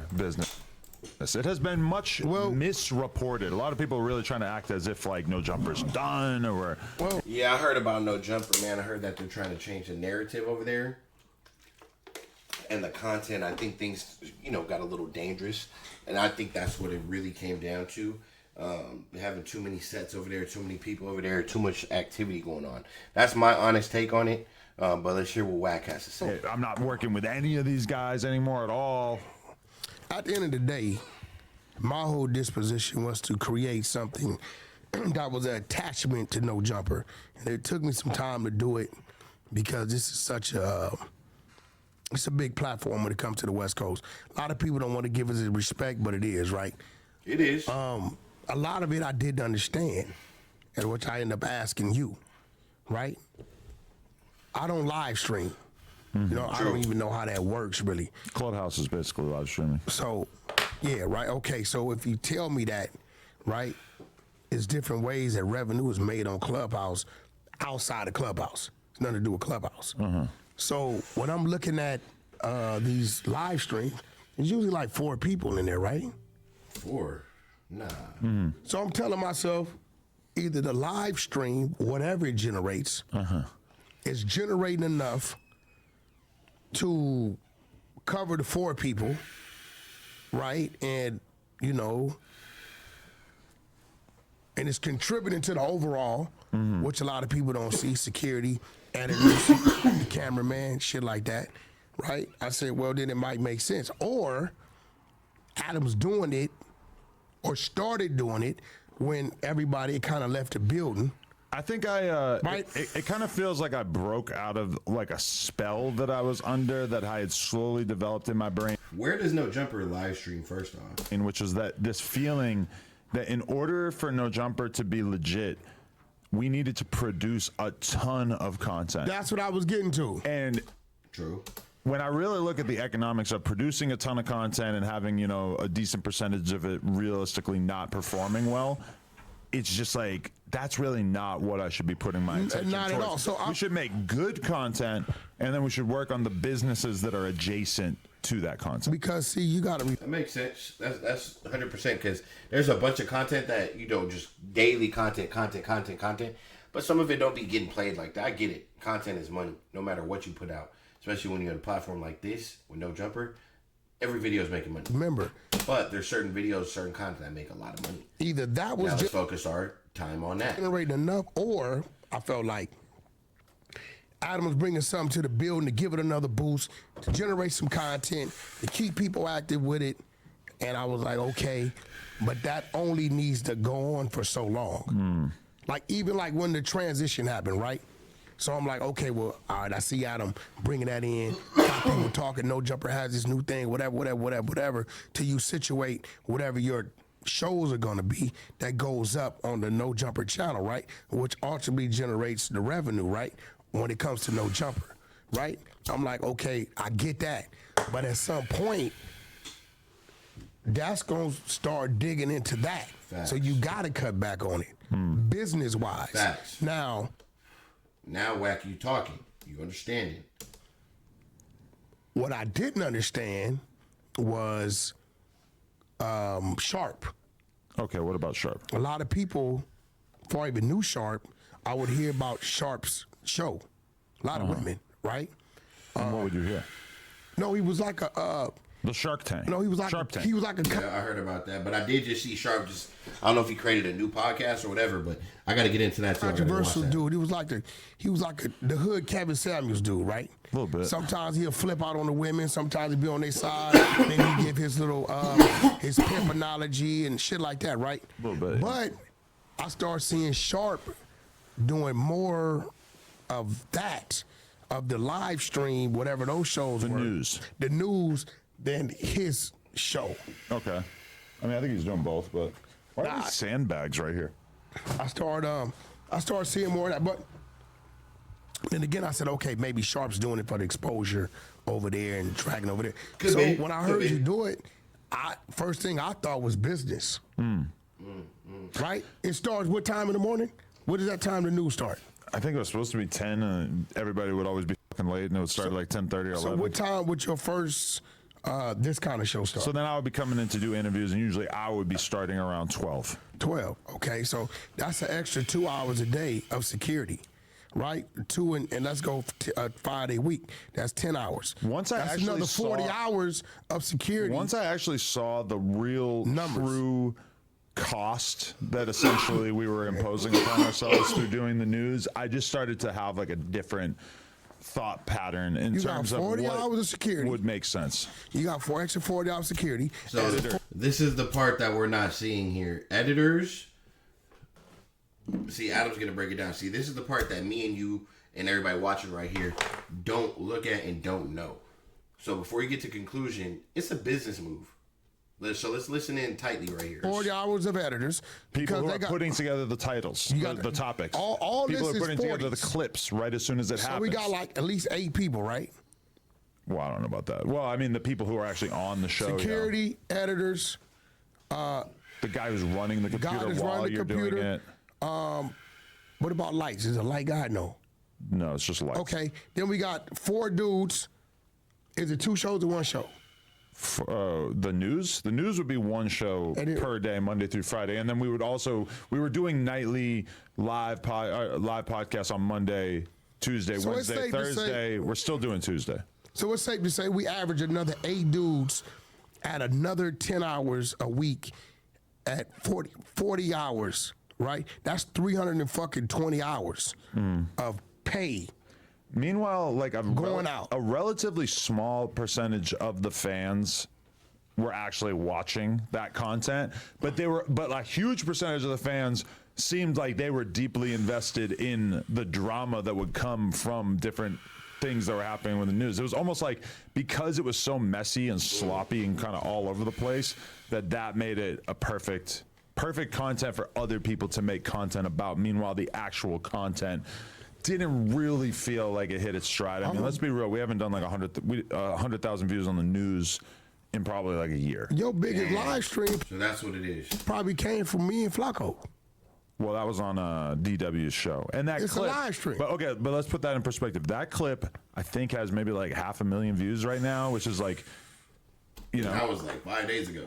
jumper business. It has been much misreported. A lot of people are really trying to act as if like no jumper's done or. Well, yeah, I heard about no jumper, man. I heard that they're trying to change the narrative over there and the content. I think things, got a little dangerous, and I think that's what it really came down to. Having too many sets over there, too many people over there, too much activity going on. That's my honest take on it. But let's hear what Wack has to say. I'm not working with any of these guys anymore at all. At the end of the day, my whole disposition was to create something that was an attachment to no jumper. And it took me some time to do it because this is it's a big platform when it comes to the West Coast. A lot of people don't want to give us the respect, but it is, right? It is. A lot of it I didn't understand, and which I end up asking you, right? I don't live stream. I don't even know how that works, really. Clubhouse is basically live streaming. So, yeah, right. Okay, so if you tell me that, right, it's different ways that revenue is made on Clubhouse outside of Clubhouse. It's nothing to do with Clubhouse. So when I'm looking at these live streams, there's usually like 4 people in there, right? 4? Nah. So I'm telling myself, either the live stream, whatever it generates, is generating enough to cover the 4 people, right? And, and it's contributing to the overall, which a lot of people don't see, security, editors, the cameraman, shit like that, right? I said, well, then it might make sense. Or Adam's doing it or started doing it when everybody kind of left the building. I think it kind of feels like I broke out of like a spell that I was under that I had slowly developed in my brain. Where does No Jumper live stream first off? In which is that this feeling that in order for No Jumper to be legit, we needed to produce a ton of content. That's what I was getting to. And true. When I really look at the economics of producing a ton of content and having, a decent percentage of it realistically not performing well, it's just like, that's really not what I should be putting my attention Not towards. at all. So we should make good content, and then we should work on the businesses that are adjacent to that content. Because, see, you got to... That makes sense. That's 100% because there's a bunch of content that, just daily content. But some of it don't be getting played like that. I get it. Content is money, no matter what you put out. Especially when you're on a platform like this with No Jumper. Every video is making money. Remember. But there's certain videos, certain content that make a lot of money. Either that was let's focus our time on that. Generating enough, or I felt like Adam was bringing something to the building to give it another boost, to generate some content, to keep people active with it. And I was like, okay, but that only needs to go on for so long. Like, even like when the transition happened, right? So I'm like, okay, well, all right, I see Adam bringing that in. Got people talking, No Jumper has this new thing, whatever, till you situate whatever your shows are gonna be that goes up on the No Jumper channel, right? Which ultimately generates the revenue, right? When it comes to No Jumper, right? I'm like, okay, I get that. But at some point, that's gonna start digging into that. Facts. So you gotta cut back on it, business-wise. Facts. Now, Wack, you talking. You understanding. What I didn't understand was Sharp. Okay, what about Sharp? A lot of people, before I even knew Sharp, I would hear about Sharp's show. A lot of women, right? And what would you hear? No, he was like a... The Shark Tank. No, he was like Shark Tank. He was like a... Yeah, I heard about that, but I did just see Sharp I don't know if he created a new podcast or whatever, but I got to get into that too. Controversial dude. He was like the hood Kevin Samuels dude, right? A little bit. Sometimes he'll flip out on the women. Sometimes he'll be on their side. Then he give his little his pimponology and shit like that, right? A little bit. But I start seeing Sharp doing more of that, of the live stream, whatever those shows were. The news than his show. Okay. I mean, I think he's doing both, but why are these sandbags right here? I started seeing more of that, but then again, I said, okay, maybe Sharp's doing it for the exposure over there and tracking over there. Could be. When I heard you do it, first thing I thought was business. Right? It starts what time in the morning? What is that time the news start? I think it was supposed to be 10, and everybody would always be fucking late, and it would start like 10:30 or 11. So what time would your first this kind of show started. So then I would be coming in to do interviews, and usually I would be starting around 12. 12. Okay, so that's an extra 2 hours a day of security, right? And let's go 5-day week. That's 10 hours. Once I that's actually another 40 saw- hours of security. Once I actually saw the real Numbers. true cost that essentially we were imposing upon ourselves through doing the news, I just started to have like a different thought pattern in You got terms of 40 what hours of security. would make sense. You got extra 40 hours security. So this is the part that we're not seeing here. Editors. See, Adam's gonna break it down. See, this is the part that me and you and everybody watching right here don't look at and don't know. So before you get to conclusion, it's a business move. So let's listen in tightly right here. 40 hours of editors. People because who they are got, putting together the titles, the topics. all people this are is putting together the 40s. clips right as soon as it So happens. we got like at least 8 people, right? Well, I don't know about that. Well, I mean, the people who are actually on the show. Security, editors. The guy who's running the guy computer that's while running the you're doing computer. it. What about lights? Is a light guy? No. No, it's just like Okay. Then we got 4 dudes. Is it 2 shows or 1 show? the news. The news would be one show per day, Monday through Friday, and then we were doing nightly live podcasts on Monday, Tuesday, So it's Wednesday, safe to say- Thursday. We're still doing Tuesday. So it's safe to say we average another 8 dudes at another 10 hours a week at 40 hours, right? That's 320 hours of pay. Meanwhile, like Going out. a relatively small percentage of the fans were actually watching that content, but a huge percentage of the fans seemed like they were deeply invested in the drama that would come from different things that were happening with the news. It was almost like, because it was so messy and sloppy and kind of all over the place, that made it a perfect content for other people to make content about. Meanwhile, the actual content didn't really feel like it hit its stride. I mean, let's be real. We haven't done like 100,000 views on the news in probably like a year. Your biggest live stream So that's what it is. probably came from me and Flacco. Well, that was on DW's show, and that It's a clip, live stream. But let's put that in perspective. That clip, I think, has maybe like 500,000 views right now, which is like, That was like 5 days ago.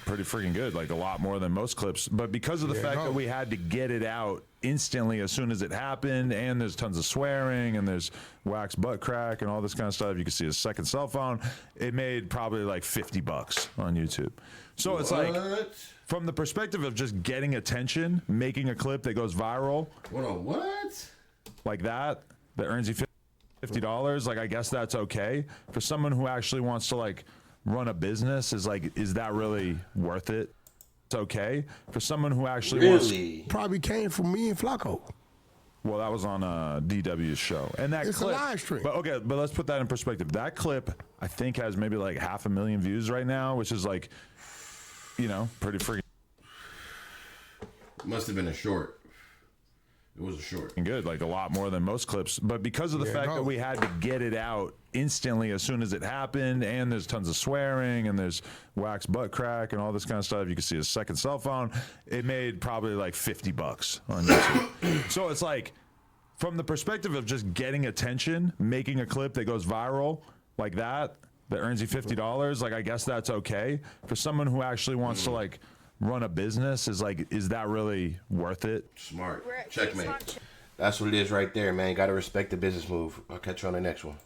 pretty freaking good, like a lot more than most clips. But because of the fact that we had to get it out instantly as soon as it happened, and there's tons of swearing, and there's wax butt crack and all this kind of stuff, you can see his second cell phone, it made probably like $50 on YouTube. So it's like, from the perspective of just getting attention, making a clip that goes viral, Hold on, what? like that earns you $50, like I guess that's okay. For someone who actually wants to like run a business, is that really worth it? It's okay. For someone who actually Really? Probably came from me and Flacco. well, that was on DW's show, and that It's a clip, live stream. But let's put that in perspective. That clip, I think, has maybe like 500,000 views right now, which is like, pretty freaking Must have been a short. It was a short. good, like a lot more than most clips. But because of the fact that we had to get it out instantly as soon as it happened, and there's tons of swearing, and there's wax butt crack and all this kind of stuff, you can see his second cell phone, it made probably like $50 on YouTube. So it's like, from the perspective of just getting attention, making a clip that goes viral like that earns you $50, like I guess that's okay. For someone who actually wants to like run a business, is that really worth it? Smart. Checkmate. That's what it is right there, man. Got to respect the business move. I'll catch you on the next one.